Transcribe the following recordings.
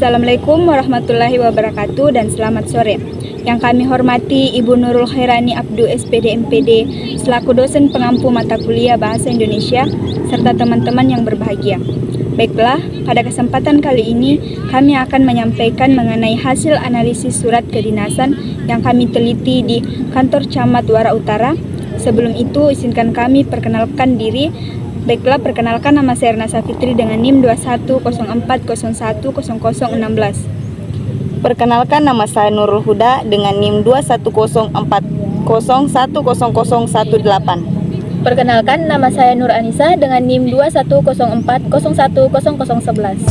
Assalamualaikum warahmatullahi wabarakatuh dan selamat sore. Yang kami hormati Ibu Nurul Khairani Abdu SPD MPD selaku dosen pengampu mata kuliah Bahasa Indonesia serta teman-teman yang berbahagia. Baiklah, pada kesempatan kali ini kami akan menyampaikan mengenai hasil analisis surat kedinasan yang kami teliti di kantor Camat Wara Utara. Sebelum itu, izinkan kami perkenalkan diri. Baiklah, perkenalkan, nama saya Ernasa Fitri dengan NIM 2104010016. Perkenalkan, nama saya Nurul Huda dengan NIM 2104010018. Perkenalkan, nama saya Nur Anissa dengan NIM 2104010011.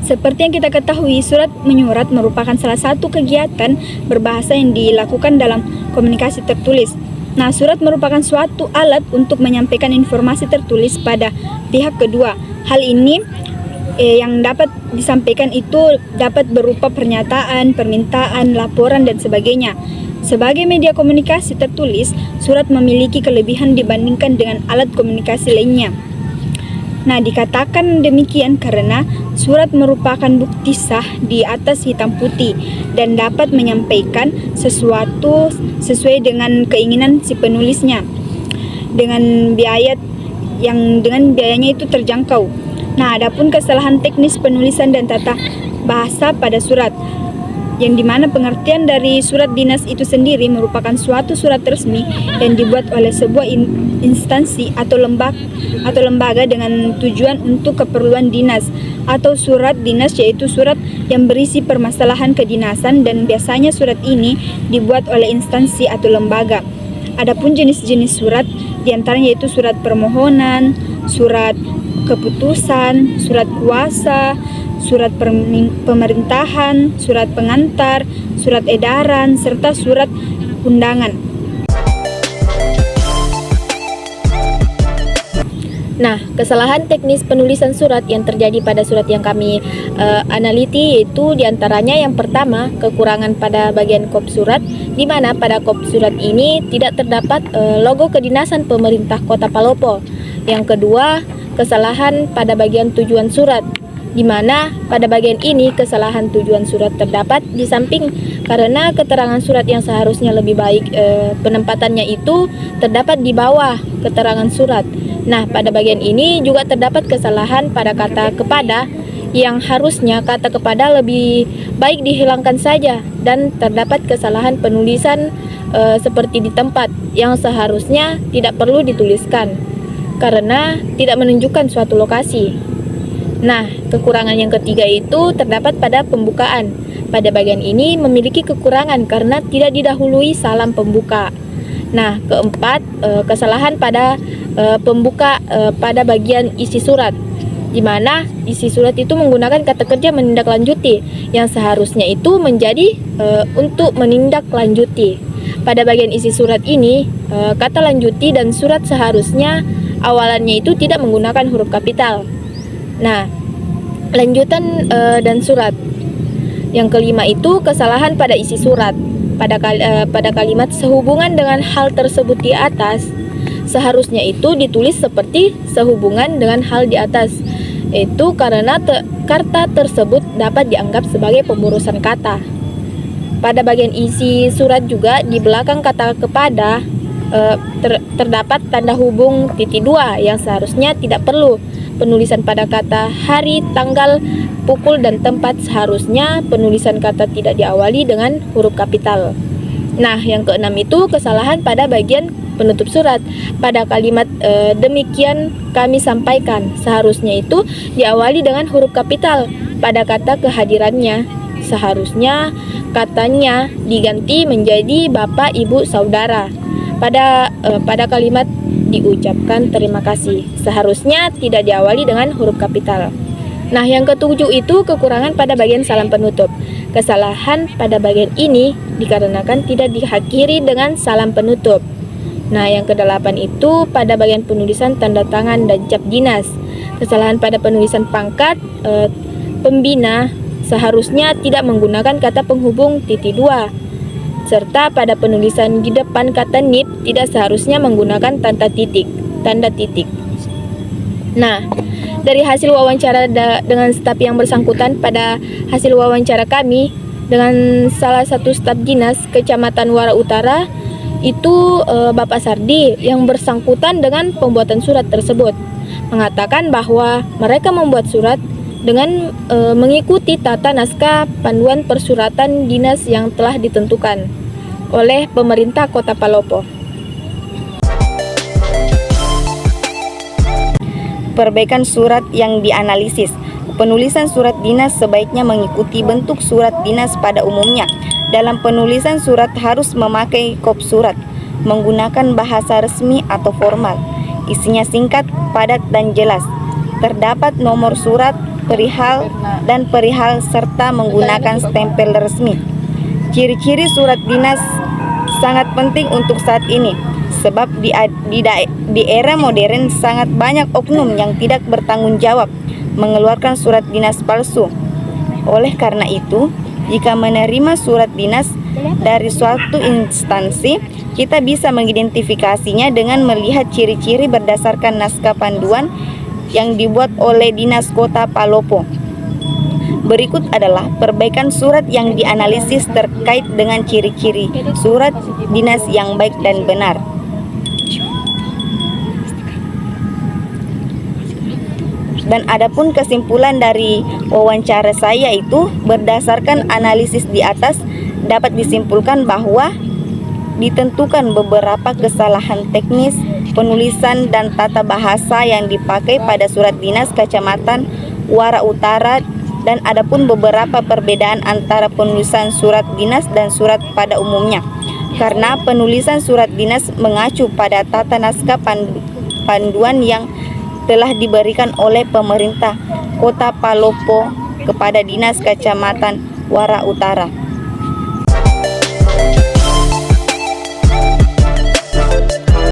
Seperti yang kita ketahui, surat menyurat merupakan salah satu kegiatan berbahasa yang dilakukan dalam komunikasi tertulis. Nah, surat merupakan suatu alat untuk menyampaikan informasi tertulis pada pihak kedua. Hal ini yang dapat disampaikan itu dapat berupa pernyataan, permintaan, laporan, dan sebagainya. Sebagai media komunikasi tertulis, surat memiliki kelebihan dibandingkan dengan alat komunikasi lainnya. Nah, dikatakan demikian karena surat merupakan bukti sah di atas hitam putih dan dapat menyampaikan sesuatu sesuai dengan keinginan si penulisnya dengan biayanya itu terjangkau. Nah, adapun kesalahan teknis penulisan dan tata bahasa pada surat, yang dimana pengertian dari surat dinas itu sendiri merupakan suatu surat resmi yang dibuat oleh sebuah instansi atau lembaga dengan tujuan untuk keperluan dinas, atau surat dinas yaitu surat yang berisi permasalahan kedinasan, dan biasanya surat ini dibuat oleh instansi atau lembaga. Adapun jenis-jenis surat diantaranya yaitu surat permohonan, surat keputusan, surat kuasa, surat pemerintahan, surat pengantar, surat edaran, serta surat undangan. Nah, kesalahan teknis penulisan surat yang terjadi pada surat yang kami analiti yaitu diantaranya yang pertama, kekurangan pada bagian kop surat, di mana pada kop surat ini tidak terdapat logo kedinasan pemerintah Kota Palopo. Yang kedua, kesalahan pada bagian tujuan surat, di mana pada bagian ini kesalahan tujuan surat terdapat di samping karena keterangan surat yang seharusnya lebih baik penempatannya itu terdapat di bawah keterangan surat. Nah, pada bagian ini juga terdapat kesalahan pada kata kepada, yang harusnya kata kepada lebih baik dihilangkan saja, dan terdapat kesalahan penulisan seperti di tempat yang seharusnya tidak perlu dituliskan karena tidak menunjukkan suatu lokasi. Nah, kekurangan yang ketiga itu terdapat pada pembukaan. Pada bagian ini memiliki kekurangan karena tidak didahului salam pembuka. Nah, keempat, kesalahan pada pembuka pada bagian isi surat, di mana isi surat itu menggunakan kata kerja menindaklanjuti, yang seharusnya itu menjadi untuk menindaklanjuti. Pada bagian isi surat ini, kata lanjuti dan surat seharusnya awalannya itu tidak menggunakan huruf kapital. Nah, lanjutan dan surat. Yang kelima itu kesalahan pada isi surat. Pada kalimat sehubungan dengan hal tersebut di atas, seharusnya itu ditulis seperti sehubungan dengan hal di atas. Itu karena kata tersebut dapat dianggap sebagai pemburusan kata. Pada bagian isi surat juga di belakang kata kepada terdapat tanda hubung titik 2 yang seharusnya tidak perlu. Penulisan pada kata hari, tanggal, pukul, dan tempat seharusnya penulisan kata tidak diawali dengan huruf kapital. Nah, yang keenam itu kesalahan pada bagian penutup surat. Pada kalimat demikian kami sampaikan, seharusnya itu diawali dengan huruf kapital. Pada kata kehadirannya, seharusnya katanya diganti menjadi Bapak, Ibu, Saudara. Pada kalimat diucapkan terima kasih, seharusnya tidak diawali dengan huruf kapital. Nah, yang ketujuh itu kekurangan pada bagian salam penutup. Kesalahan pada bagian ini dikarenakan tidak diakhiri dengan salam penutup. Nah, yang kedelapan itu pada bagian penulisan tanda tangan dan cap dinas. Kesalahan pada penulisan pangkat pembina seharusnya tidak menggunakan kata penghubung titik 2. Serta pada penulisan di depan kata nip tidak seharusnya menggunakan tanda titik. Nah, Dari hasil wawancara dengan staf yang bersangkutan, pada hasil wawancara kami dengan salah satu staf dinas Kecamatan Wara Utara itu Bapak Sardi yang bersangkutan dengan pembuatan surat tersebut mengatakan bahwa mereka membuat surat dengan mengikuti tata naskah panduan persuratan dinas yang telah ditentukan oleh pemerintah Kota Palopo. Perbaikan surat yang dianalisis. Penulisan surat dinas sebaiknya mengikuti bentuk surat dinas pada umumnya. Dalam penulisan surat harus memakai kop surat, menggunakan bahasa resmi atau formal. Isinya singkat, padat, dan jelas. Terdapat nomor surat, perihal, dan perihal serta menggunakan stempel resmi. Ciri-ciri surat dinas sangat penting untuk saat ini. Sebab di era modern sangat banyak oknum yang tidak bertanggung jawab mengeluarkan surat dinas palsu. Oleh karena itu, jika menerima surat dinas dari suatu instansi, kita bisa mengidentifikasinya dengan melihat ciri-ciri berdasarkan naskah panduan yang dibuat oleh Dinas Kota Palopo. Berikut adalah perbaikan surat yang dianalisis terkait dengan ciri-ciri surat dinas yang baik dan benar. Dan adapun kesimpulan dari wawancara saya itu, berdasarkan analisis di atas dapat disimpulkan bahwa ditentukan beberapa kesalahan teknis penulisan dan tata bahasa yang dipakai pada surat dinas Kecamatan Wara Utara, dan adapun beberapa perbedaan antara penulisan surat dinas dan surat pada umumnya. Karena penulisan surat dinas mengacu pada tata naskah panduan yang telah diberikan oleh pemerintah Kota Palopo kepada Dinas Kecamatan Wara Utara.